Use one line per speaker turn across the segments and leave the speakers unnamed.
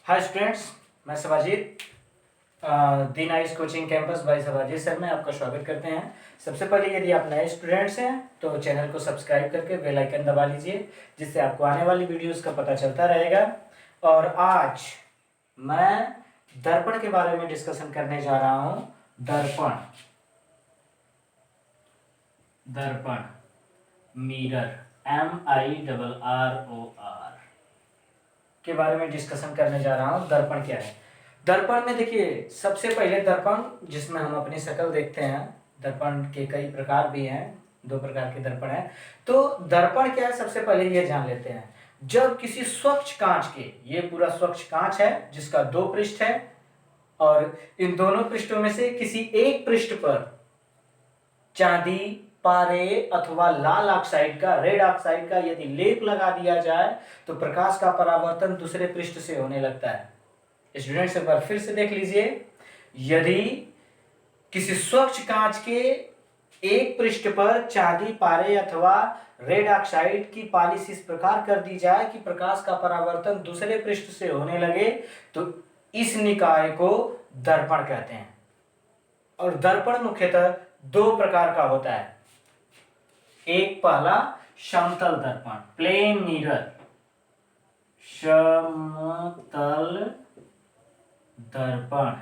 हाय students, मैं Sabajit the nice coaching campus by Sabajit sir में आपका स्वागत करते हैं। सबसे पहले यदि आप नए स्टूडेंट्स हैं तो चैनल को सब्सक्राइब करके बेल आइकन दबा लीजिए, जिससे आपको आने वाली वीडियोस का पता चलता रहेगा। और आज मैं दर्पण के बारे में डिस्कशन करने जा रहा हूं। दर्पण दर्पण मिरर MIRROR के बारे में डिस्कशन करने जा रहा हूं। दर्पण क्या है? दर्पण में देखिए, सबसे पहले दर्पण जिसमें हम अपनी शक्ल देखते हैं। दर्पण के कई प्रकार भी हैं, 2 प्रकार के दर्पण हैं। तो दर्पण क्या है, सबसे पहले ये जान लेते हैं। जब किसी स्वच्छ कांच के, ये पूरा स्वच्छ कांच है जिसका 2 पृष्ठ है, और इन दोनों पृष्ठों में से किसी एक पृष्ठ पर चांदी, पारे अथवा लाल ऑक्साइड का, रेड ऑक्साइड का यदि लेप लगा दिया जाए तो प्रकाश का परावर्तन दूसरे पृष्ठ से होने लगता है। स्टूडेंट्स एक बार फिर से देख लीजिए। यदि किसी स्वच्छ कांच के एक पृष्ठ पर चांदी, पारे अथवा रेड ऑक्साइड की पॉलिश इस प्रकार कर दी जाए कि प्रकाश का परावर्तन दूसरे पृष्ठ से होने लगे, तो इस निकाय को दर्पण कहते हैं। और दर्पण मुख्यतः 2 प्रकार का होता है। एक पहला समतल दर्पण, प्लेन मिरर, समतल दर्पण,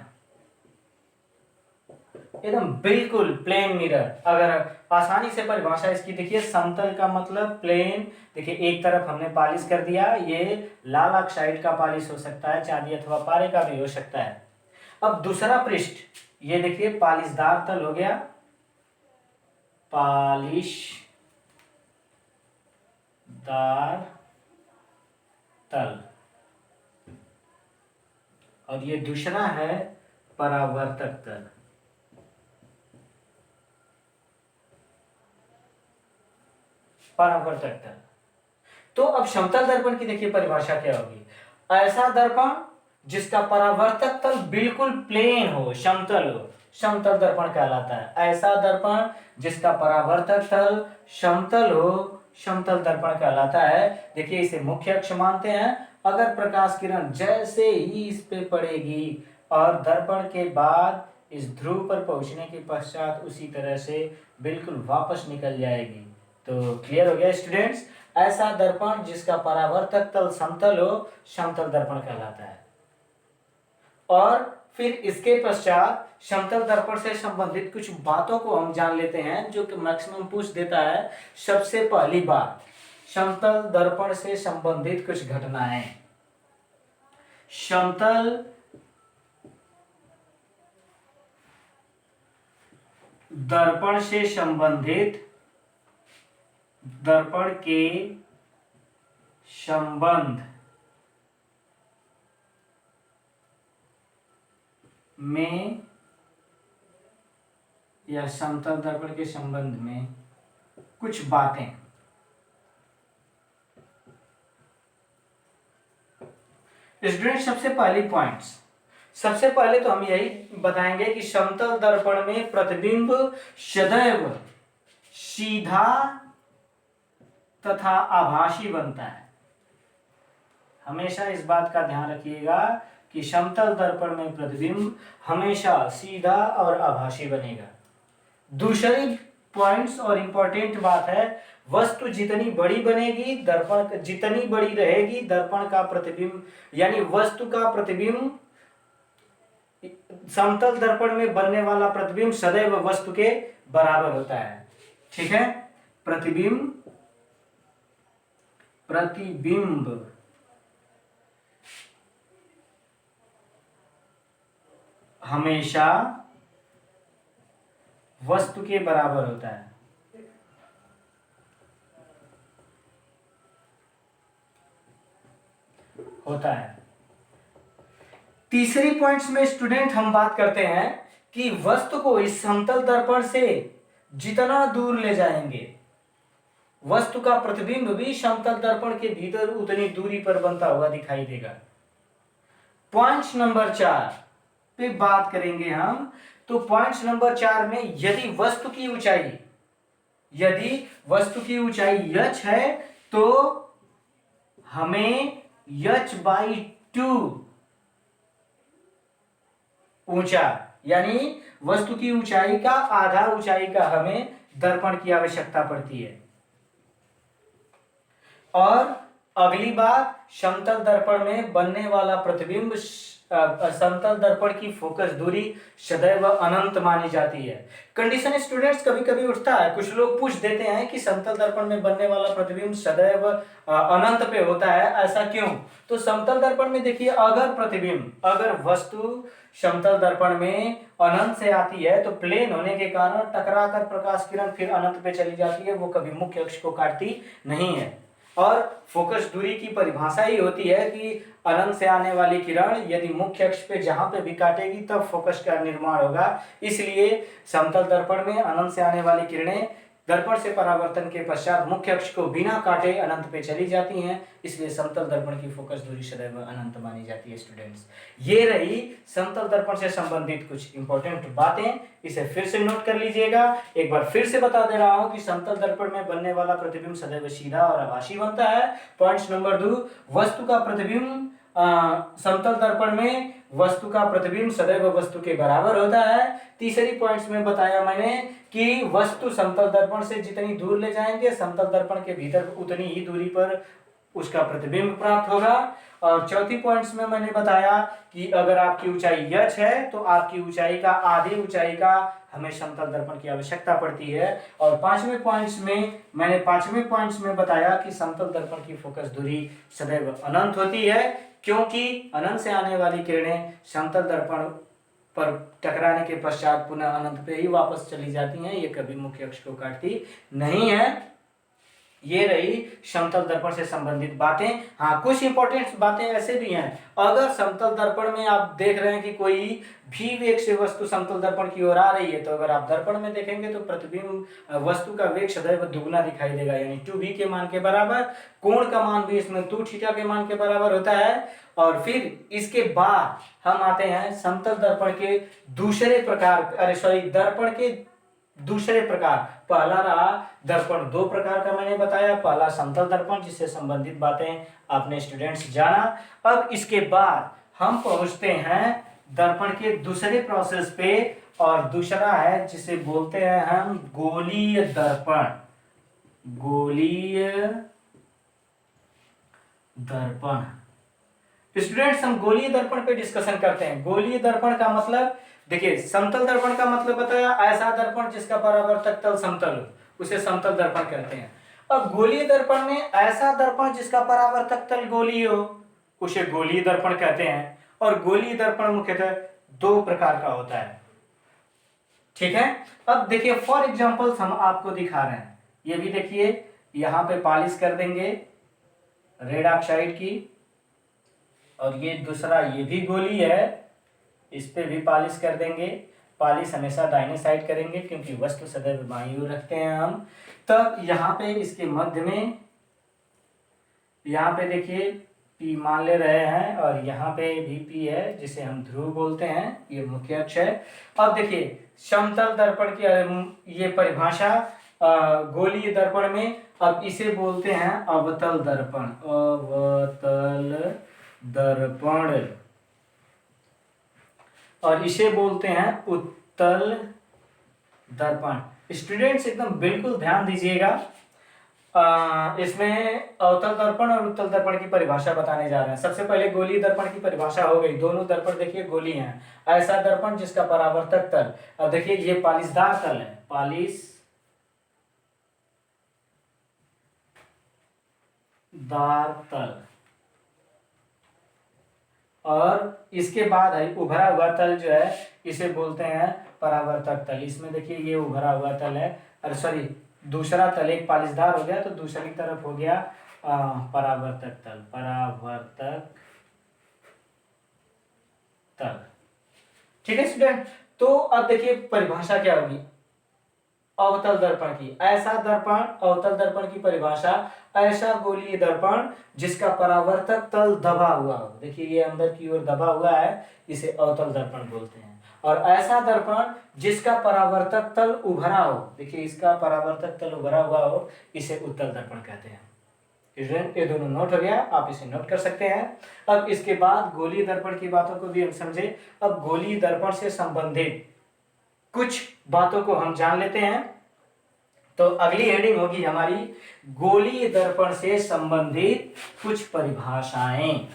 एकदम बिल्कुल प्लेन मिरर। अगर आसानी से परिभाषा इसकी देखिए, समतल का मतलब प्लेन। देखिए एक तरफ हमने पॉलिश कर दिया, ये लाल ऑक्साइड का पॉलिश हो सकता है, चांदी अथवा पारे का भी हो सकता है। अब दूसरा पृष्ठ, ये देखिए पॉलिशदार तल हो गया, पॉलिशदार तल, और ये दूसरा है परावर्तक तल। परावर्तक तल। तो अब समतल दर्पण की देखिए परिभाषा क्या होगी। ऐसा दर्पण जिसका परावर्तक तल बिल्कुल प्लेन हो, समतल हो, समतल दर्पण कहलाता है। ऐसा दर्पण जिसका परावर्तक तल समतल हो, समतल दर्पण कहलाता है। देखिए इसे मुख्य अक्ष मानते हैं। अगर प्रकाश किरण जैसे ही इस पे पड़ेगी और दर्पण के बाद इस ध्रुव पर पहुंचने के पश्चात उसी तरह से बिल्कुल वापस निकल जाएगी। तो क्लियर हो गया स्टूडेंट्स? ऐसा दर्पण जिसका परावर्तक तल समतल हो, समतल दर्पण कहलाता है। और फिर इसके पश्चात समतल दर्पण से संबंधित कुछ बातों को हम जान लेते हैं, जो कि मैक्सिमम पूछ देता है। सबसे पहली बात, समतल दर्पण से संबंधित कुछ घटनाएं। समतल दर्पण से संबंधित, दर्पण के संबंध में या समतल दर्पण के संबंध में कुछ बातें। स्टूडेंट सबसे पहली पॉइंट्स, सबसे पहले तो हम यही बताएंगे कि समतल दर्पण में प्रतिबिंब सदैव सीधा तथा आभासी बनता है। हमेशा इस बात का ध्यान रखिएगा कि समतल दर्पण में प्रतिबिंब हमेशा सीधा और आभासी बनेगा। दूसरी पॉइंट्स और इंपॉर्टेंट बात है, वस्तु जितनी बड़ी बनेगी, दर्पण जितनी बड़ी रहेगी, दर्पण का प्रतिबिंब यानी वस्तु का प्रतिबिंब, समतल दर्पण में बनने वाला प्रतिबिंब सदैव वस्तु के बराबर होता है। ठीक है? प्रतिबिंब हमेशा वस्तु के बराबर होता है। तीसरी पॉइंट्स में स्टूडेंट हम बात करते हैं कि वस्तु को इस समतल दर्पण से जितना दूर ले जाएंगे, वस्तु का प्रतिबिंब भी समतल दर्पण के भीतर उतनी दूरी पर बनता हुआ दिखाई देगा। पॉइंट नंबर 4 पे बात करेंगे हम। तो पॉइंट नंबर 4 में यदि वस्तु की ऊंचाई h है तो हमें h/2 ऊंचा, यानी वस्तु की ऊंचाई का आधा ऊंचाई का हमें दर्पण की आवश्यकता पड़ती है। और अगली बात, समतल दर्पण में बनने वाला प्रतिबिंब, समतल दर्पण की फोकस दूरी सदैव अनंत मानी जाती है। कंडीशन स्टूडेंट्स कभी कभी उठता है, कुछ लोग पूछ देते हैं कि समतल दर्पण में बनने वाला प्रतिबिंब सदैव अनंत पे होता है, ऐसा क्यों? तो समतल दर्पण में देखिए, अगर प्रतिबिंब, अगर वस्तु समतल दर्पण में अनंत से आती है तो प्लेन होने के कारण टकराकर प्रकाश किरण फिर अनंत पे चली जाती है, वो कभी मुख्य अक्ष को काटती नहीं है। और फोकस दूरी की परिभाषा ही होती है कि अनंत से आने वाली किरण यदि मुख्य अक्ष पे जहां पे भी काटेगी तब फोकस का निर्माण होगा। इसलिए समतल दर्पण में अनंत से आने वाली किरणें दर्पण से परावर्तन के पश्चात मुख्य अक्ष को बिना काटे अनंत पे चली जाती हैं, इसलिए समतल दर्पण की फोकस दूरी सदैव अनंत मानी जाती है। स्टूडेंट्स, ये रही समतल दर्पण से संबंधित कुछ इंपॉर्टेंट बातें, इसे फिर से नोट कर लीजिएगा। एक बार फिर से बता दे रहा हूं कि समतल दर्पण में बनने वाला प्रतिबिंब सदैव सीधा और आभासी बनता है। पॉइंट नंबर 2, वस्तु का प्रतिबिंब समतल दर्पण में वस्तु का प्रतिबिंब सदैव वस्तु के बराबर होता है। तीसरी पॉइंट्स में बताया मैंने कि वस्तु समतल दर्पण से जितनी दूर ले जाएंगे समतल दर्पण के भीतर उतनी ही दूरी पर उसका प्रतिबिंब प्राप्त होगा। और चौथी पॉइंट्स में मैंने बताया कि अगर आपकी ऊंचाई h है तो आपकी ऊंचाई का आधी ऊंचाई का हमें समतल दर्पण की आवश्यकता पड़ती है। और पांचवें पॉइंट्स में बताया कि समतल दर्पण की फोकस दूरी सदैव अनंत होती है, क्योंकि अनंत से आने वाली किरणें समतल दर्पण पर टकराने के पश्चात पुनः अनंत पे ही वापस चली जाती हैं, ये कभी मुख्य अक्ष को काटती नहीं है। ये रही समतल दर्पण से संबंधित बातें। हाँ, कुछ इंपॉर्टेंट बातें ऐसे भी हैं, अगर समतल दर्पण में आप देख रहे हैं कि कोई भी वेग से वस्तु समतल दर्पण की ओर आ रही है, तो अगर आप दर्पण में देखेंगे तो प्रतिबिंब वस्तु का वेग सदैव दुगना दिखाई देगा, यानी 2v के मान के बराबर। कोण का मान भी इसमें 2θ के मान के बराबर होता है। और फिर इसके बाद हम आते हैं समतल दर्पण के दूसरे प्रकार, दर्पण के दूसरे प्रकार। पहला रहा दर्पण, दो प्रकार का मैंने बताया, पहला समतल दर्पण जिससे संबंधित बातें आपने स्टूडेंट्स जाना। अब इसके बाद हम पहुंचते हैं दर्पण के दूसरे प्रोसेस पे, और दूसरा है जिसे बोलते हैं हम गोलीय दर्पण। गोलीय दर्पण स्टूडेंट्स, हम गोलीय दर्पण पे डिस्कशन करते हैं। गोलीय दर्पण का मतलब, देखिए समतल दर्पण का मतलब बताया, ऐसा दर्पण जिसका परावर्तक तल समतल हो, उसे समतल दर्पण कहते हैं। अब गोलीय दर्पण में ऐसा दर्पण जिसका परावर्तक तल गोलीय हो, उसे गोलीय दर्पण कहते हैं। और गोलीय दर्पण मुख्यतः दो प्रकार का होता है, ठीक है। अब देखिए फॉर एग्जांपल्स हम आपको दिखा रहे हैं, ये भी देखिए, यहां पे पॉलिश कर देंगे रेड ऑक्साइड की, और ये दूसरा ये भी गोली है, इस पे भी पॉलिश कर देंगे। पॉलिश हमेशा दाहिने साइड करेंगे क्योंकि वस्तु सदैव बाईं ओर रखते हैं हम। तब यहाँ पे इसके मध्य में, यहाँ पे देखिए P मान ले रहे हैं, और यहाँ पे भी P है जिसे हम ध्रुव बोलते हैं, ये मुख्य अक्ष है। अब देखिए समतल दर्पण की ये परिभाषा गोलीय दर्पण में, अब इसे बोलते हैं अवतल दर्पण। अवतल दर्पण, और इसे बोलते हैं उत्तल दर्पण। स्टूडेंट्स एकदम बिल्कुल ध्यान दीजिएगा, इसमें अवतल दर्पण और उत्तल दर्पण की परिभाषा बताने जा रहे हैं। सबसे पहले गोलीय दर्पण की परिभाषा हो गई, दोनों दर्पण देखिए गोली हैं। ऐसा दर्पण जिसका परावर्तक तल, अब देखिए ये पालिशदार तल है, पालिशदार तल, और इसके बाद है उभरा हुआ तल जो है, इसे बोलते हैं परावर्तक तल। इसमें देखिए ये उभरा हुआ तल है, अरे सॉरी, दूसरा तल, एक पालिशदार हो गया तो दूसरी तरफ हो गया परावर्तक तल, परावर्तक तल, ठीक है स्टूडेंट। तो अब देखिए परिभाषा क्या होगी अवतल दर्पण की। ऐसा दर्पण, अवतल दर्पण की परिभाषा, ऐसा गोलीय दर्पण जिसका परावर्तक तल दबा हुआ हो, देखिए ये अंदर की ओर दबा हुआ है, इसे अवतल दर्पण बोलते हैं। और ऐसा दर्पण जिसका परावर्तक तल उभरा हो, देखिए इसका परावर्तक तल उभरा हुआ हो, इसे उत्तल दर्पण कहते हैं। ये दोनों नोट हो गया, आप इसे नोट कर सकते हैं। अब इसके बाद गोलीय दर्पण की बातों को भी हम समझे। अब गोलीय दर्पण से संबंधित कुछ बातों को हम जान लेते हैं। तो अगली हेडिंग होगी हमारी गोलीय दर्पण से संबंधित कुछ परिभाषाएं।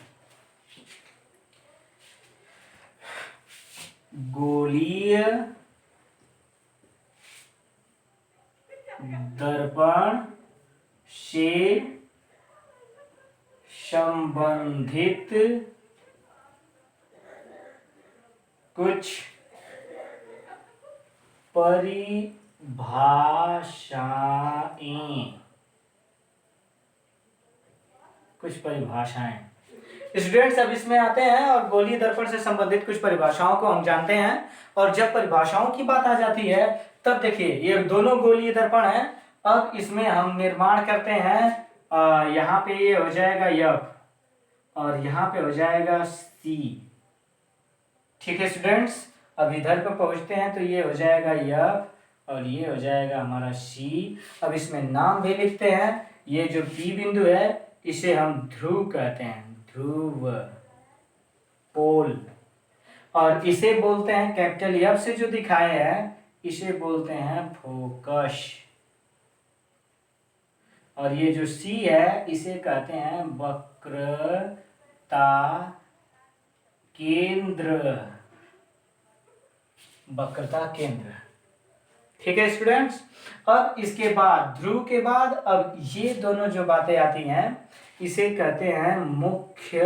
गोलीय दर्पण से संबंधित कुछ परिभाषाएं। स्टूडेंट्स अब इसमें आते हैं और गोलीय दर्पण से संबंधित कुछ परिभाषाओं को हम जानते हैं। और जब परिभाषाओं की बात आ जाती है तब देखिए ये दोनों गोलीय दर्पण हैं। अब इसमें हम निर्माण करते हैं, यहाँ पे ये हो जाएगा यफ और यहाँ पे हो जाएगा सी। ठीक है स्टूडेंट्स, अब इधर पे पहुंचते हैं तो ये हो जाएगा यफ और ये हो जाएगा हमारा सी। अब इसमें नाम भी लिखते हैं। ये जो पी बिंदु है इसे हम ध्रुव कहते हैं, ध्रुव, पोल। और इसे बोलते हैं, कैपिटल एफ से जो दिखाए हैं इसे बोलते हैं फोकस। और ये जो सी है इसे कहते हैं वक्रता केंद्र, वक्रता केंद्र। ठीक है स्टूडेंट्स, अब इसके बाद ध्रुव के बाद अब ये दोनों जो बातें आती हैं इसे कहते हैं मुख्य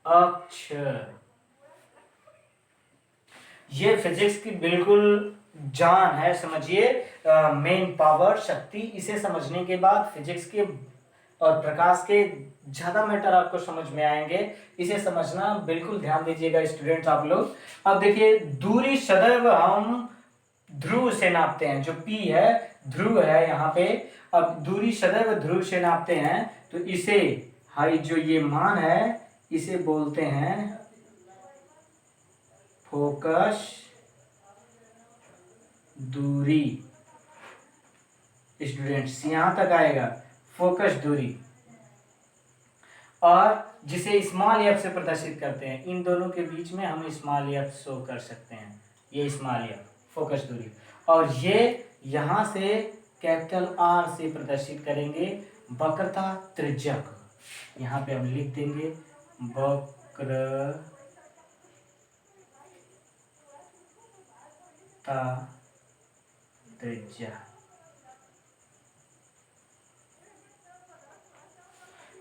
अक्ष। ये फिजिक्स की बिल्कुल जान है, समझिए, मेन पावर, शक्ति। इसे समझने के बाद फिजिक्स के और प्रकाश के ज्यादा मैटर आपको समझ में आएंगे। इसे समझना बिल्कुल ध्यान दीजिएगा स्टूडेंट्स आप लोग। अब देखिए दूरी सदैव हम ध्रुव से नापते हैं। जो P है ध्रुव है यहाँ पे। अब दूरी सदैव ध्रुव से नापते हैं तो इसे हाई जो ये मान है इसे बोलते हैं फोकस दूरी। स्टूडेंट्स यहां तक आएगा फोकस दूरी, और जिसे स्मॉल एफ से प्रदर्शित करते हैं। इन दोनों के बीच में हम स्मॉल एफ शो कर सकते हैं, ये स्मॉल एफ फोकस दूरी। और ये यहां से कैपिटल आर से प्रदर्शित करेंगे वक्रता त्रिज्या को। यहाँ पे हम लिख देंगे वक्रता त्रिज्या।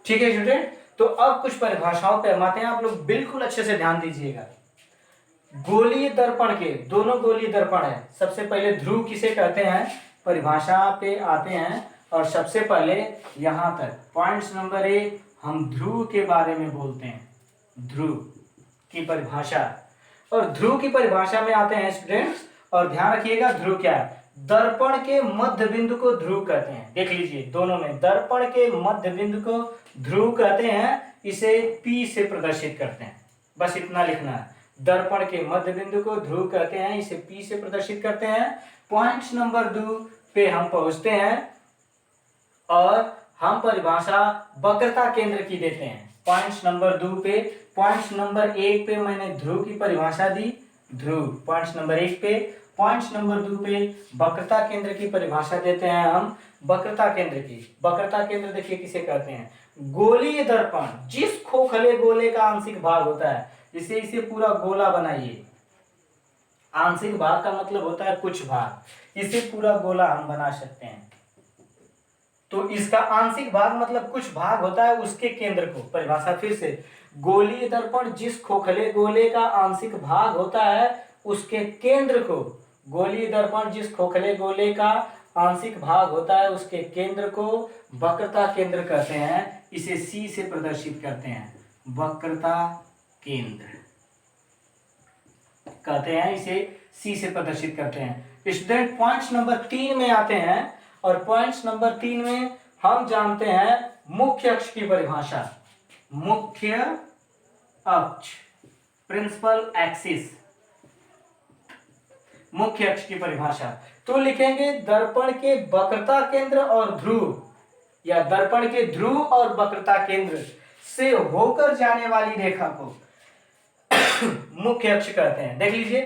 ठीक है स्टूडेंट, तो अब कुछ परिभाषाओं पे हम आते हैं। आप लोग बिल्कुल अच्छे से ध्यान दीजिएगा। गोलीय दर्पण के दोनों गोलीय दर्पण है। सबसे पहले ध्रुव किसे कहते हैं, परिभाषा पे आते हैं। और सबसे पहले यहां तक पॉइंट्स नंबर 1 हम ध्रुव के बारे में बोलते हैं, ध्रुव की परिभाषा। और ध्रुव की परिभाषा में आते हैं स्टूडेंट्स, और ध्यान रखिएगा ध्रुव क्या है। दर्पण के मध्य बिंदु को ध्रुव कहते हैं। देख लीजिए दोनों में, दर्पण के मध्य बिंदु को ध्रुव कहते हैं, इसे P से प्रदर्शित करते हैं। बस इतना लिखना है, दर्पण के मध्य बिंदु को ध्रुव कहते हैं, इसे P से प्रदर्शित करते हैं। पॉइंट्स नंबर 2 पे हम पहुंचते हैं और हम परिभाषा वक्रता केंद्र की देते हैं। पॉइंट्स नंबर 2 पे, पॉइंट्स नंबर 1 पे मैंने ध्रुव की परिभाषा दी, ध्रुव पॉइंट्स नंबर 1 पे। पॉइंट्स नंबर 2 पे वक्रता केंद्र की परिभाषा देते हैं हम, वक्रता केंद्र की। वक्रता केंद्र देखिए किसे कहते हैं, गोलीय दर्पण जिस खोखले गोले का आंशिक भाग होता है, जिसे इसे पूरा गोला बनाइए। आंशिक भाग का मतलब होता है कुछ भाग, इसे पूरा गोला हम बना सकते हैं। तो इसका आंशिक भाग मतलब कुछ भाग होता है, उसके केंद्र को। परिभाषा फिर से, गोलीय दर्पण जिस खोखले गोले का आंशिक भाग होता है उसके केंद्र को, गोलीय दर्पण जिस खोखले गोले का आंशिक भाग होता है उसके केंद्र को वक्रता केंद्र कहते हैं। इसे C से प्रदर्शित करते हैं, वक्रता केंद्र कहते हैं, इसे C से प्रदर्शित करते हैं। स्टूडेंट पॉइंट्स नंबर 3 में आते हैं, और पॉइंट्स नंबर 3 में हम जानते हैं मुख्य अक्ष की परिभाषा। मुख्य अक्ष, प्रिंसिपल एक्सिस, मुख्य अक्ष की परिभाषा। तो लिखेंगे दर्पण के वक्रता केंद्र और ध्रुव या दर्पण के ध्रुव और वक्रता केंद्र से होकर जाने वाली रेखा को मुख्य अक्ष कहते हैं। देख लीजिए,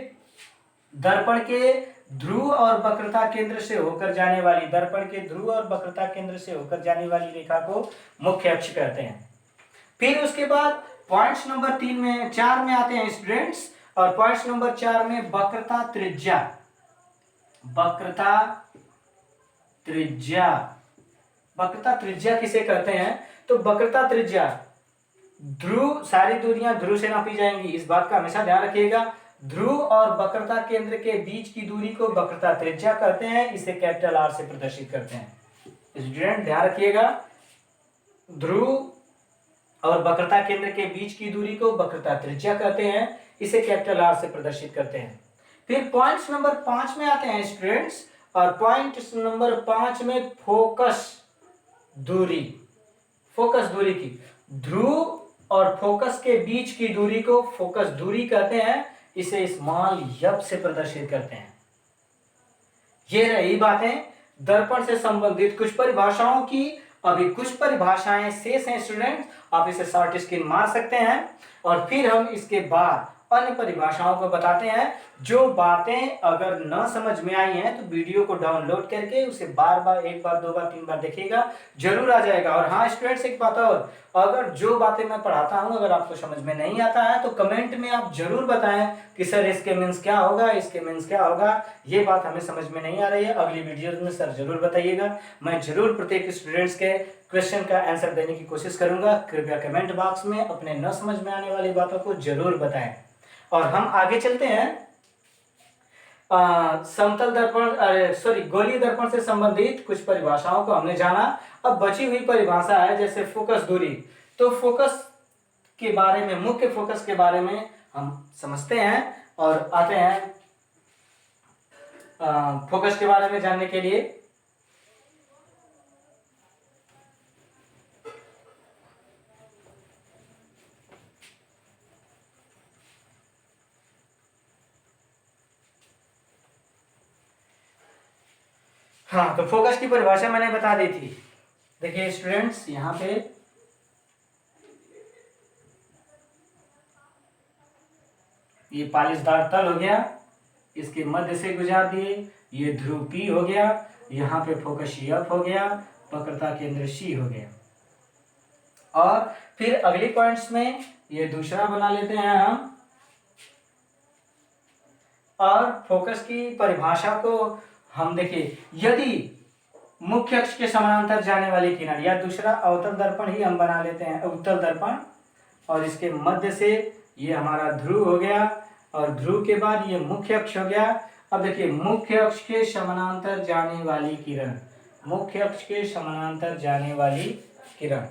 दर्पण के ध्रुव और वक्रता केंद्र से होकर जाने वाली, दर्पण के ध्रुव और वक्रता केंद्र से होकर जाने वाली रेखा को मुख्य अक्ष कहते हैं। फिर उसके बाद पॉइंट्स नंबर 3 में 4 में आते हैं स्टूडेंट्स, और पॉइंट्स नंबर 4 में वक्रता त्रिज्या। वक्रता त्रिज्या, वक्रता त्रिज्या किसे कहते हैं? तो वक्रता त्रिज्या, ध्रुव, सारी दूरियां ध्रुव से नापी जाएंगी, इस बात का हमेशा ध्यान रखिएगा। ध्रुव और वक्रता केंद्र के बीच की दूरी को वक्रता त्रिज्या कहते हैं, इसे कैपिटल आर से प्रदर्शित करते हैं। स्टूडेंट ध्यान रखिएगा, ध्रुव और वक्रता केंद्र के बीच की दूरी को वक्रता त्रिज्या कहते हैं, इसे कैपिटल आर से प्रदर्शित करते हैं। फिर पॉइंट नंबर 5 में आते हैं स्टूडेंट्स, और पॉइंट नंबर 5 में फोकस दूरी, फोकस दूरी की, ध्रुव और फोकस के बीच की दूरी को फोकस दूरी कहते हैं, इसे स्मॉल एफ से प्रदर्शित करते हैं। ये रही बातें दर्पण से संबंधित कुछ परिभाषाओं की। अभी कुछ परिभाषाएं शेष हैं स्टूडेंट, आप इसे शॉर्ट स्क्रीन मार सकते हैं, और फिर हम इसके बाद अन्य परिभाषाओं को बताते हैं। जो बातें अगर न समझ में आई हैं तो वीडियो को डाउनलोड करके उसे बार बार, एक बार, 2 बार, 3 बार देखिएगा, जरूर आ जाएगा। और हाँ स्टूडेंट्स, एक बात और, अगर जो बातें मैं पढ़ाता हूं अगर आपको समझ में नहीं आता है तो कमेंट में आप जरूर बताएं कि सर इसके मीन्स क्या होगा, इसके मीन्स क्या होगा, ये बात हमें समझ में नहीं आ रही है, अगली वीडियो में सर जरूर बताइएगा। मैं जरूर प्रत्येक स्टूडेंट्स के क्वेश्चन का आंसर देने की कोशिश करूंगा। कृपया कमेंट बॉक्स में अपने न समझ में आने वाली बातों को जरूर बताएं। और हम आगे चलते हैं, समतल दर्पण, गोलीय दर्पण से संबंधित कुछ परिभाषाओं को हमने जाना। अब बची हुई परिभाषा है जैसे फोकस दूरी, तो फोकस के बारे में, मुख्य फोकस के बारे में हम समझते हैं और आते हैं फोकस के बारे में जानने के लिए। हाँ, तो फोकस की परिभाषा मैंने बता दी थी। देखिए स्टूडेंट्स, यहाँ पे ये पालिशदार तल हो गया, इसके मध्य से गुजार दिए, ये ध्रुव P हो गया, यहाँ पे फोकस F हो गया, वक्रता केंद्र C हो गया। और फिर अगली पॉइंट्स में ये दूसरा बना लेते हैं हम, और फोकस की परिभाषा को हम देखिए, यदि मुख्य अक्ष के समानांतर जाने वाली किरण, या दूसरा अवतल दर्पण ही हम बना लेते हैं, उत्तल दर्पण, और इसके मध्य से ये हमारा ध्रुव हो गया, और ध्रुव के बाद ये मुख्य अक्ष हो गया। अब देखिए, मुख्य अक्ष के समानांतर जाने वाली किरण, मुख्य अक्ष के समानांतर जाने वाली किरण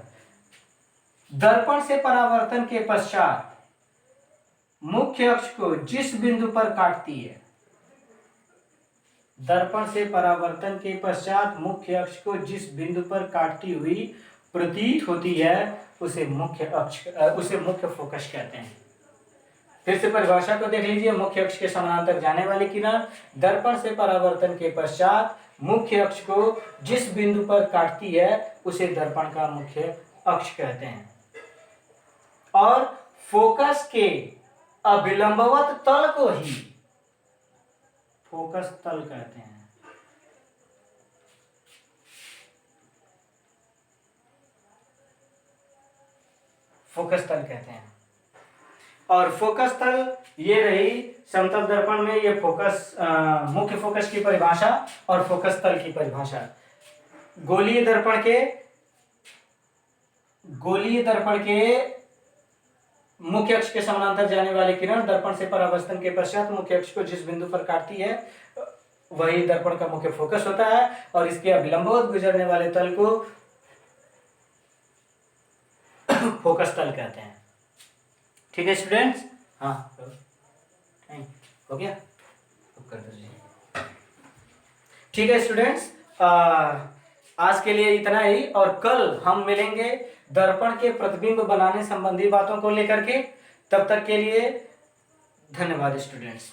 दर्पण से परावर्तन के पश्चात मुख्य अक्ष को जिस बिंदु पर काटती है, दर्पण से परावर्तन के पश्चात मुख्य अक्ष को जिस बिंदु पर काटती हुई प्रतीत होती है, उसे मुख्य अक्ष, उसे मुख्य फोकस कहते हैं। फिर से परिभाषा को देख लीजिए, मुख्य अक्ष के समानांतर जाने वाली किरण दर्पण से परावर्तन के पश्चात मुख्य अक्ष को जिस बिंदु पर काटती है, उसे दर्पण का मुख्य अक्ष कहते हैं। और फोकस के अभिलंबवत तल को ही फोकस तल कहते हैं। फोकस तल कहते हैं। और फोकस तल ये रही समतल दर्पण में, ये फोकस, मुख्य फोकस की परिभाषा और फोकस तल की परिभाषा। गोलीय दर्पण के मुख्य अक्ष के समानांतर जाने वाली किरण दर्पण से परावर्तन के पश्चात मुख्य अक्ष को जिस बिंदु पर काटती है, वही दर्पण का मुख्य फोकस होता है, और इसके अभिलंबवत गुजरने वाले तल को फोकस तल कहते हैं। ठीक है स्टूडेंट्स? हाँ, हो गया, कर दीजिए। ठीक है स्टूडेंट्स, आज के लिए इतना ही, और कल हम मिलेंगे दर्पण के प्रतिबिंब बनाने संबंधी बातों को लेकर के। तब तक के लिए धन्यवाद स्टूडेंट्स।